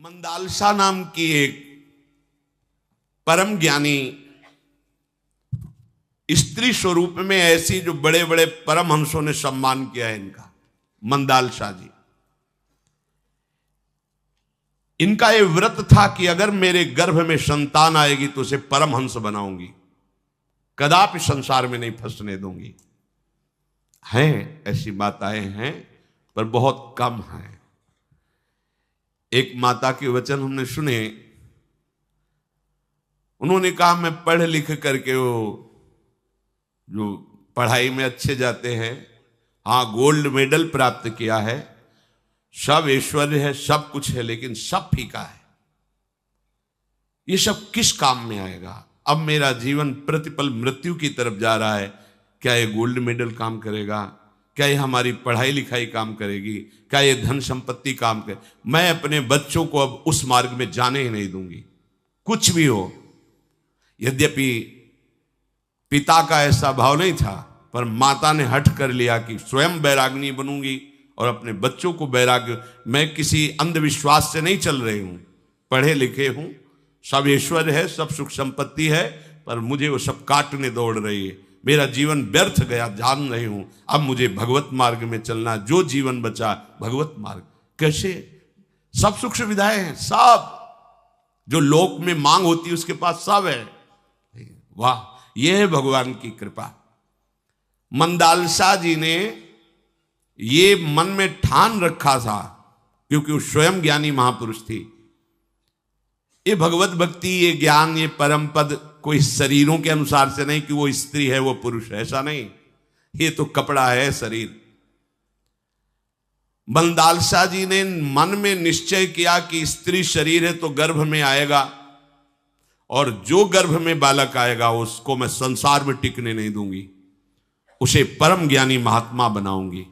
मंदालसा नाम की एक परम ज्ञानी स्त्री स्वरूप में ऐसी जो बड़े बड़े परमहंसों ने सम्मान किया है इनका, मंदालसा जी। इनका ये व्रत था कि अगर मेरे गर्भ में संतान आएगी तो उसे परमहंस बनाऊंगी, कदापि संसार में नहीं फंसने दूंगी। हैं ऐसी माताएं हैं पर बहुत कम हैं। एक माता के वचन हमने सुने, उन्होंने कहा मैं पढ़ लिख करके वो जो पढ़ाई में अच्छे जाते हैं, हाँ गोल्ड मेडल प्राप्त किया है, सब ऐश्वर्य है, सब कुछ है, लेकिन सब फीका है। ये सब किस काम में आएगा? अब मेरा जीवन प्रतिपल मृत्यु की तरफ जा रहा है, क्या ये गोल्ड मेडल काम करेगा? क्या ये हमारी पढ़ाई लिखाई काम करेगी? क्या ये धन संपत्ति काम करे? मैं अपने बच्चों को अब उस मार्ग में जाने ही नहीं दूंगी, कुछ भी हो। यद्यपि पिता का ऐसा भाव नहीं था, पर माता ने हठ कर लिया कि स्वयं बैराग्नी बनूंगी और अपने बच्चों को बैराग्य। मैं किसी अंधविश्वास से नहीं चल रही हूं, पढ़े लिखे हूं, सब ऐश्वर्य है, सब सुख संपत्ति है, पर मुझे वो सब काटने दौड़ रही है। मेरा जीवन व्यर्थ गया, जान रही हूं, अब मुझे भगवत मार्ग में चलना। जो जीवन बचा भगवत मार्ग। कैसे? सब सुख सुविधाएं हैं, सब जो लोक में मांग होती है उसके पास सब है। वाह, यह है भगवान की कृपा। मंदालसा जी ने ये मन में ठान रखा था, क्योंकि वो स्वयं ज्ञानी महापुरुष थी। ये भगवत भक्ति, ये ज्ञान, ये परम पद कोई शरीरों के अनुसार से नहीं कि वो स्त्री है वो पुरुष है, ऐसा नहीं। ये तो कपड़ा है, शरीर। मंदालसा जी ने मन में निश्चय किया कि स्त्री शरीर है तो गर्भ में आएगा, और जो गर्भ में बालक आएगा उसको मैं संसार में टिकने नहीं दूंगी, उसे परम ज्ञानी महात्मा बनाऊंगी।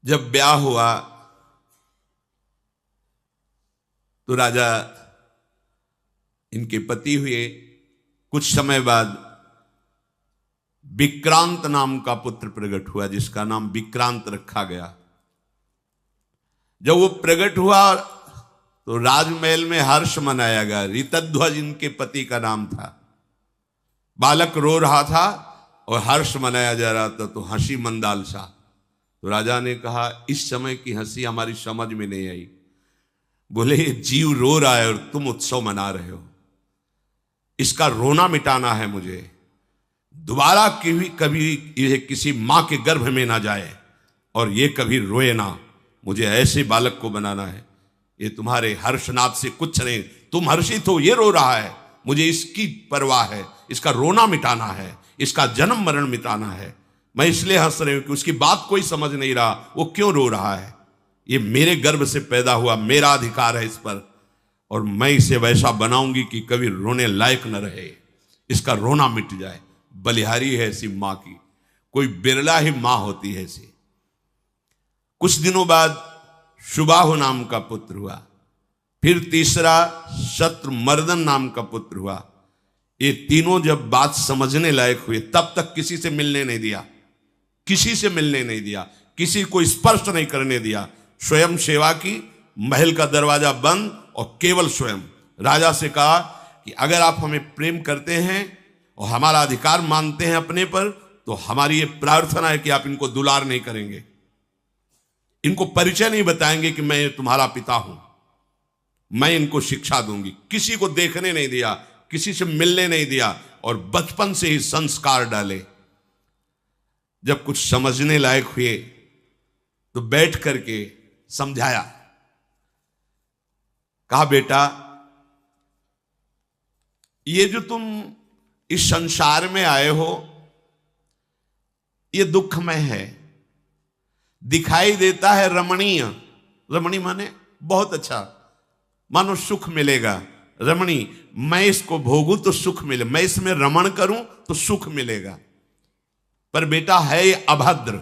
जब ब्याह हुआ तो राजा इनके पति हुए। कुछ समय बाद विक्रांत नाम का पुत्र प्रकट हुआ, जिसका नाम विक्रांत रखा गया। जब वो प्रकट हुआ तो राजमहल में हर्ष मनाया गया। ऋतध्वज इनके पति का नाम था। बालक रो रहा था और हर्ष मनाया जा रहा था, तो हंसी मंदालसा। तो राजा ने कहा इस समय की हंसी हमारी समझ में नहीं आई। बोले जीव रो रहा है और तुम उत्सव मना रहे हो, इसका रोना मिटाना है मुझे। दोबारा कभी ये किसी मां के गर्भ में ना जाए और ये कभी रोए ना। मुझे ऐसे बालक को बनाना है। ये तुम्हारे हर्षनाद से कुछ नहीं, तुम हर्षित हो, ये रो रहा है, मुझे इसकी परवाह है, इसका रोना मिटाना है, इसका जन्म मरण मिटाना है। मैं इसलिए हंस रही हूं कि उसकी बात कोई समझ नहीं रहा, वो क्यों रो रहा है। ये मेरे गर्भ से पैदा हुआ, मेरा अधिकार है इस पर, और मैं इसे वैसा बनाऊंगी कि कभी रोने लायक न रहे, इसका रोना मिट जाए। बलिहारी है ऐसी मां की, कोई बिरला ही मां होती है ऐसी। कुछ दिनों बाद सुबाहु नाम का पुत्र हुआ, फिर तीसरा शत्रुमर्दन नाम का पुत्र हुआ। ये तीनों जब बात समझने लायक हुए, तब तक किसी से मिलने नहीं दिया, किसी से मिलने नहीं दिया, किसी को स्पर्श नहीं करने दिया। स्वयं सेवा की, महल का दरवाजा बंद, और केवल स्वयं राजा से कहा कि अगर आप हमें प्रेम करते हैं और हमारा अधिकार मानते हैं अपने पर, तो हमारी ये प्रार्थना है कि आप इनको दुलार नहीं करेंगे, इनको परिचय नहीं बताएंगे कि मैं तुम्हारा पिता हूं, मैं इनको शिक्षा दूंगी। किसी को देखने नहीं दिया, किसी से मिलने नहीं दिया, और बचपन से ही संस्कार डाले। जब कुछ समझने लायक हुए तो बैठ करके समझाया। कहा बेटा, ये जो तुम इस संसार में आए हो ये दुखमय है। दिखाई देता है रमणीय, रमणीय माने बहुत अच्छा, मानो सुख मिलेगा। रमणी, मैं इसको भोगूं तो सुख मिले, मैं इसमें रमण करूं तो सुख मिलेगा। पर बेटा है ये अभद्र।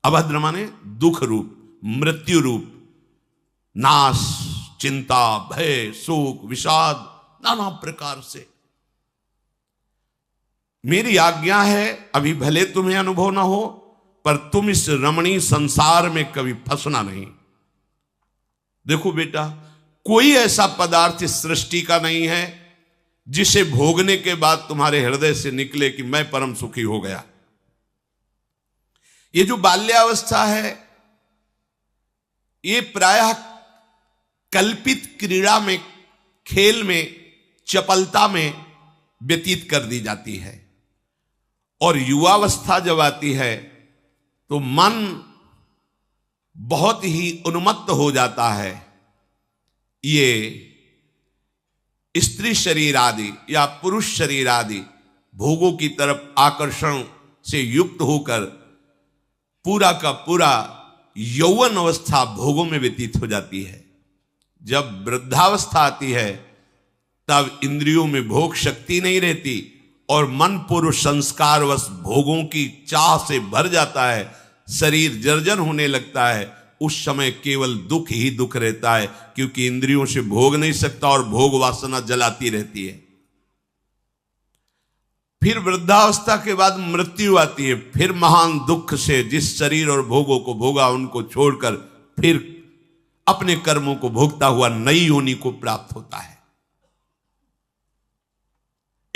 अभद्र माने दुख रूप, मृत्यु रूप, नाश, चिंता, भय, शोक, विषाद, नाना प्रकार से। मेरी आज्ञा है, अभी भले तुम्हें अनुभव ना हो, पर तुम इस रमणीय संसार में कभी फंसना नहीं। देखो बेटा, कोई ऐसा पदार्थ इस सृष्टि का नहीं है जिसे भोगने के बाद तुम्हारे हृदय से निकले कि मैं परम सुखी हो गया। ये जो बाल्यावस्था है, ये प्रायः कल्पित क्रीड़ा में, खेल में, चपलता में व्यतीत कर दी जाती है। और युवावस्था जब आती है तो मन बहुत ही उन्मत्त हो जाता है। ये स्त्री शरीर आदि या पुरुष शरीर आदि भोगों की तरफ आकर्षण से युक्त होकर पूरा का पूरा यौवन अवस्था भोगों में व्यतीत हो जाती है। जब वृद्धावस्था आती है तब इंद्रियों में भोग शक्ति नहीं रहती और मन पूर्व संस्कारवश भोगों की चाह से भर जाता है, शरीर जर्जर होने लगता है। उस समय केवल दुख ही दुख रहता है, क्योंकि इंद्रियों से भोग नहीं सकता और भोग वासना जलाती रहती है। फिर वृद्धावस्था के बाद मृत्यु आती है, फिर महान दुख से जिस शरीर और भोगों को भोगा उनको छोड़कर फिर अपने कर्मों को भोगता हुआ नई योनि को प्राप्त होता है।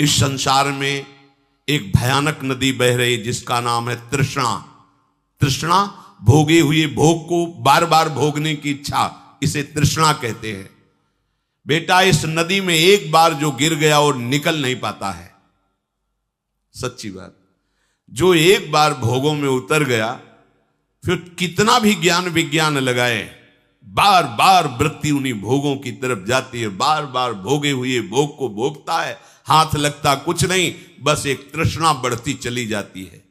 इस संसार में एक भयानक नदी बह रही जिसका नाम है तृष्णा। तृष्णा, भोगे हुए भोग को बार बार भोगने की इच्छा, इसे तृष्णा कहते हैं। बेटा, इस नदी में एक बार जो गिर गया और निकल नहीं पाता है। सच्ची बात, जो एक बार भोगों में उतर गया फिर कितना भी ज्ञान विज्ञान लगाए, बार बार वृत्ति उन्हीं भोगों की तरफ जाती है, बार बार भोगे हुए भोग को भोगता है, हाथ लगता कुछ नहीं, बस एक तृष्णा बढ़ती चली जाती है।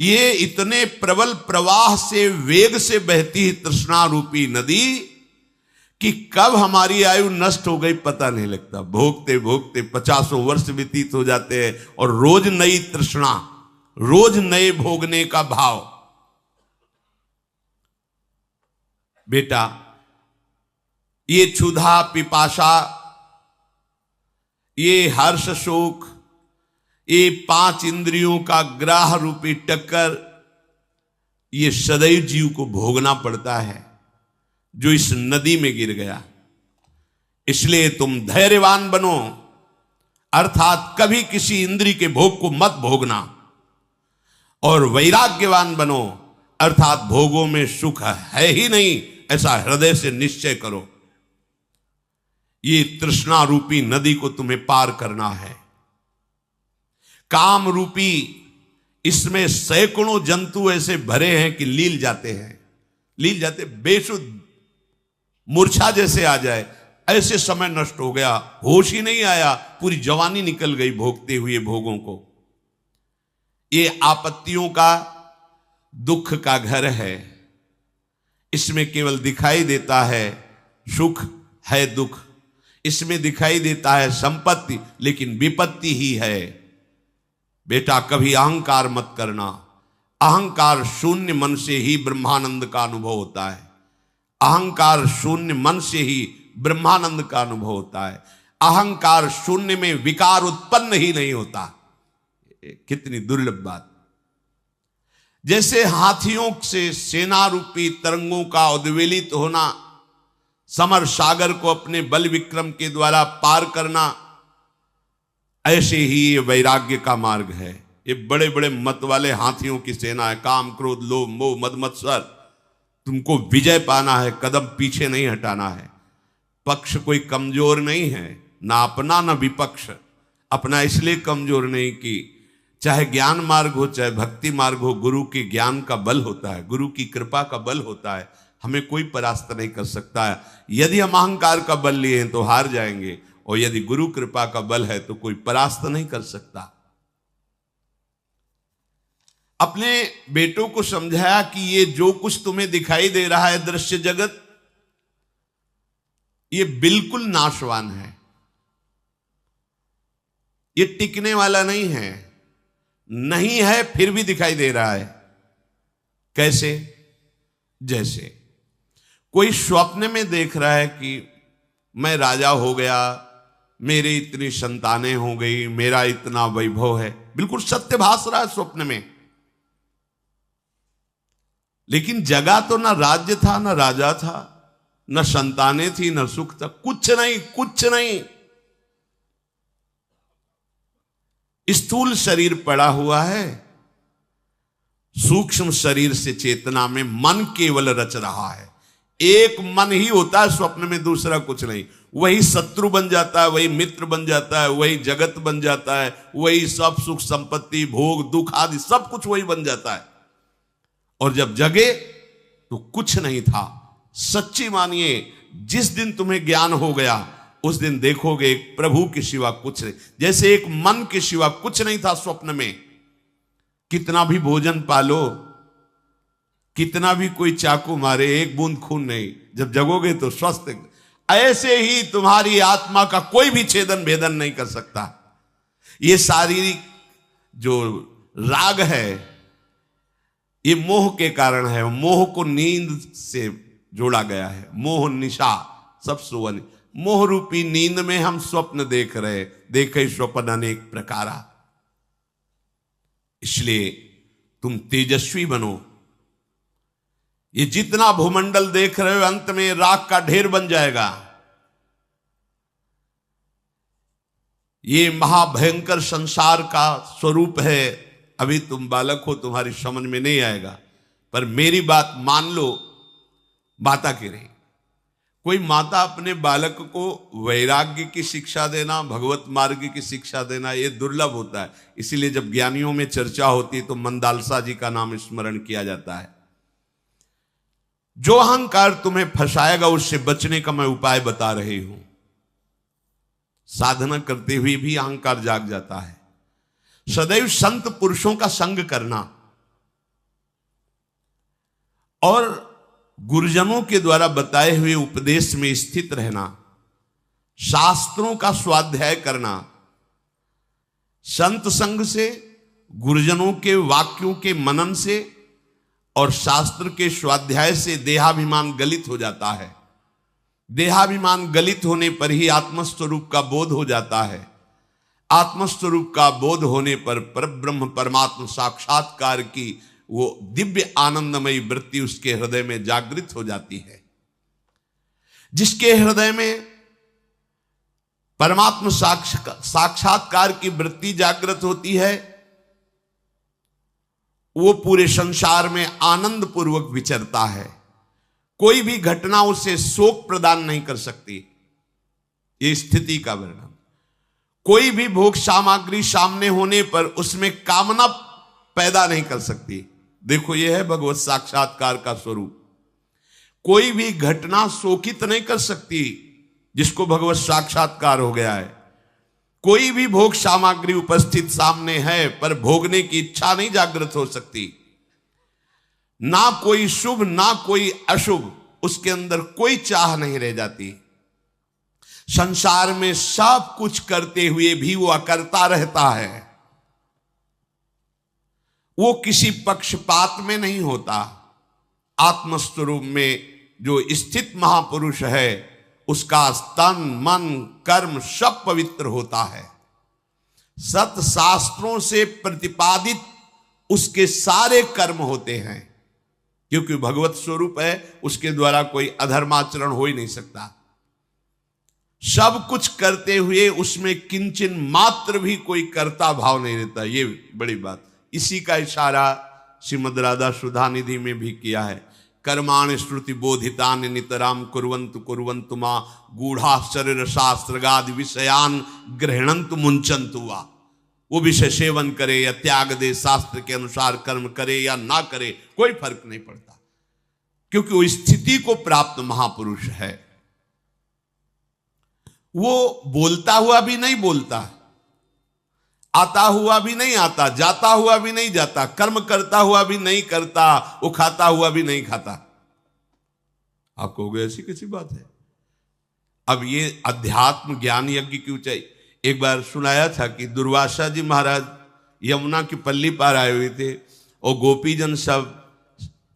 ये इतने प्रबल प्रवाह से, वेग से बहती है तृष्णा रूपी नदी कि कब हमारी आयु नष्ट हो गई पता नहीं लगता। भोगते भोगते 50 वर्ष व्यतीत हो जाते हैं और रोज नई तृष्णा, रोज नए भोगने का भाव। बेटा, ये क्षुधा पिपाशा, ये हर्ष शोक, ये 5 इंद्रियों का ग्राह रूपी टक्कर, ये सदैव जीव को भोगना पड़ता है जो इस नदी में गिर गया। इसलिए तुम धैर्यवान बनो, अर्थात कभी किसी इंद्रिय के भोग को मत भोगना, और वैराग्यवान बनो, अर्थात भोगों में सुख है ही नहीं ऐसा हृदय से निश्चय करो। ये तृष्णा रूपी नदी को तुम्हें पार करना है। काम रूपी इसमें सैकड़ों जंतु ऐसे भरे हैं कि लील जाते हैं, लील जाते, बेसुध मूर्छा जैसे आ जाए, ऐसे समय नष्ट हो गया, होश ही नहीं आया, पूरी जवानी निकल गई भोगते हुए भोगों को। ये आपत्तियों का, दुख का घर है। इसमें केवल दिखाई देता है सुख है दुख, इसमें दिखाई देता है संपत्ति, लेकिन विपत्ति ही है। बेटा, कभी अहंकार मत करना। अहंकार शून्य मन से ही ब्रह्मानंद का अनुभव होता है। अहंकार शून्य मन से ही ब्रह्मानंद का अनुभव होता है। अहंकार शून्य में विकार उत्पन्न ही नहीं होता। कितनी दुर्लभ बात। जैसे हाथियों से सेना रूपी तरंगों का उद्वेलित होना, समर सागर को अपने बल विक्रम के द्वारा पार करना, ऐसे ही ये वैराग्य का मार्ग है। ये बड़े बड़े मत वाले हाथियों की सेना है। काम क्रोध लोभ मोह मद मत्सर, तुमको विजय पाना है, कदम पीछे नहीं हटाना है। पक्ष कोई कमजोर नहीं है, ना अपना ना विपक्ष। अपना इसलिए कमजोर नहीं कि चाहे ज्ञान मार्ग हो चाहे भक्ति मार्ग हो, गुरु के ज्ञान का बल होता है, गुरु की कृपा का बल होता है। हमें कोई परास्त नहीं कर सकता है। यदि हम अहंकार का बल लिए हैं तो हार जाएंगे, और यदि गुरु कृपा का बल है तो कोई परास्त नहीं कर सकता। अपने बेटों को समझाया कि ये जो कुछ तुम्हें दिखाई दे रहा है दृश्य जगत, ये बिल्कुल नाशवान है, ये टिकने वाला नहीं है। नहीं है फिर भी दिखाई दे रहा है। कैसे? जैसे कोई स्वप्न में देख रहा है कि मैं राजा हो गया, मेरी इतनी संतानें हो गई, मेरा इतना वैभव है, बिल्कुल सत्य भास रहा है स्वप्न में। लेकिन जगह तो ना राज्य था, ना राजा था, न संतानें थी, न सुख था, कुछ नहीं, कुछ नहीं। स्थूल शरीर पड़ा हुआ है, सूक्ष्म शरीर से चेतना में मन केवल रच रहा है। एक मन ही होता है स्वप्न में, दूसरा कुछ नहीं। वही शत्रु बन जाता है, वही मित्र बन जाता है, वही जगत बन जाता है, वही सब सुख संपत्ति भोग दुख आदि सब कुछ वही बन जाता है। और जब जगे तो कुछ नहीं था। सच्ची मानिए, जिस दिन तुम्हें ज्ञान हो गया उस दिन देखोगे एक प्रभु के सिवा कुछ नहीं। जैसे एक मन के सिवा कुछ नहीं था स्वप्न में। कितना भी भोजन पालो, कितना भी कोई चाकू मारे, एक बूंद खून नहीं। जब जगोगे तो स्वस्थ। ऐसे ही तुम्हारी आत्मा का कोई भी छेदन भेदन नहीं कर सकता। ये शारीरिक जो राग है ये मोह के कारण है। मोह को नींद से जोड़ा गया है। मोह निशा सब सुवन। मोह रूपी नींद में हम स्वप्न देख रहे, देखे स्वप्न अनेक प्रकारा। इसलिए तुम तेजस्वी बनो। ये जितना भूमंडल देख रहे हो अंत में राख का ढेर बन जाएगा। ये महाभयंकर संसार का स्वरूप है। अभी तुम बालक हो, तुम्हारी समझ में नहीं आएगा, पर मेरी बात मान लो। माता की रही, कोई माता अपने बालक को वैराग्य की शिक्षा देना, भगवत मार्ग की शिक्षा देना, यह दुर्लभ होता है। इसीलिए जब ज्ञानियों में चर्चा होती है तो मंदालसा जी का नाम स्मरण किया जाता है। जो अहंकार तुम्हें फंसाएगा उससे बचने का मैं उपाय बता रही हूं। साधना करते हुए भी अहंकार जाग जाता है। सदैव संत पुरुषों का संग करना और गुरुजनों के द्वारा बताए हुए उपदेश में स्थित रहना, शास्त्रों का स्वाध्याय करना, संत संग से, गुरुजनों के वाक्यों के मनन से और शास्त्र के स्वाध्याय से देहाभिमान गलित हो जाता है। देहाभिमान गलित होने पर ही आत्मस्वरूप का बोध हो जाता है। आत्मस्वरूप का बोध होने पर परब्रह्म परमात्मा साक्षात्कार की वो दिव्य आनंदमयी वृत्ति उसके हृदय में जागृत हो जाती है। जिसके हृदय में परमात्मा साक्षात्कार की वृत्ति जागृत होती है वो पूरे संसार में आनंद पूर्वक विचरता है। कोई भी घटना उसे शोक प्रदान नहीं कर सकती। ये स्थिति का वर्णन। कोई भी भोग सामग्री सामने होने पर उसमें कामना पैदा नहीं कर सकती। देखो यह है भगवत साक्षात्कार का स्वरूप। कोई भी घटना शोकित नहीं कर सकती जिसको भगवत साक्षात्कार हो गया है। कोई भी भोग सामग्री उपस्थित सामने है पर भोगने की इच्छा नहीं जागृत हो सकती। ना कोई शुभ ना कोई अशुभ, उसके अंदर कोई चाह नहीं रह जाती। संसार में सब कुछ करते हुए भी वो अकर्ता रहता है। वो किसी पक्षपात में नहीं होता। आत्मस्वरूप में जो स्थित महापुरुष है उसका तन मन कर्म सब पवित्र होता है। सत शास्त्रों से प्रतिपादित उसके सारे कर्म होते हैं, क्योंकि भगवत स्वरूप है। उसके द्वारा कोई अधर्माचरण हो ही नहीं सकता। सब कुछ करते हुए उसमें किंचन मात्र भी कोई कर्ता भाव नहीं रहता। ये बड़ी बात। इसी का इशारा श्रीमद् राधा सुधा निधि में भी किया है। कर्माणि श्रुति बोधितान नितराम कुर्वन्तु कुर्वन्तु मा गूढ़ा शरीर शास्त्रगाद विषयान गृहणन्तु मुंचन्तु वा। वो विषय सेवन करे या त्याग दे, शास्त्र के अनुसार कर्म करे या ना करे, कोई फर्क नहीं पड़ता, क्योंकि वो स्थिति को प्राप्त महापुरुष है। वो बोलता हुआ भी नहीं बोलता, आता हुआ भी नहीं आता, जाता हुआ भी नहीं जाता, कर्म करता हुआ भी नहीं करता, वो खाता हुआ भी नहीं खाता। आप कहोगे ऐसी कैसी बात है। अब ये अध्यात्म ज्ञान यज्ञ की ऊंचाई। एक बार सुनाया था कि दुर्वासा जी महाराज यमुना की पल्ली पार आए हुए थे और गोपीजन सब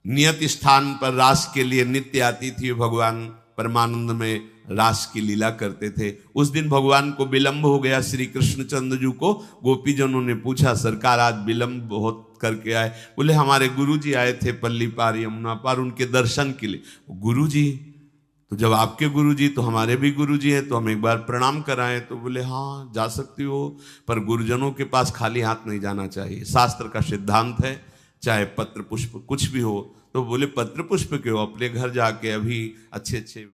नियत स्थान पर रास के लिए नित्य आती थी। भगवान परमानंद में रास की लीला करते थे। उस दिन भगवान को विलंब हो गया। श्री कृष्णचंद्र जी को गोपीजनों ने पूछा, सरकार आज विलंब बहुत करके आए? बोले हमारे गुरुजी आए थे पल्ली पार यमुना पार, उनके दर्शन के लिए। गुरुजी, तो जब आपके गुरुजी तो हमारे भी गुरुजी हैं, तो हम एक बार प्रणाम कराएं? तो बोले हाँ जा सकती हो, पर गुरुजनों के पास खाली हाथ नहीं जाना चाहिए, शास्त्र का सिद्धांत है, चाहे पत्र पुष्प कुछ भी हो। तो बोले पत्र पुष्प क्यों, अपने घर जाके अभी अच्छे अच्छे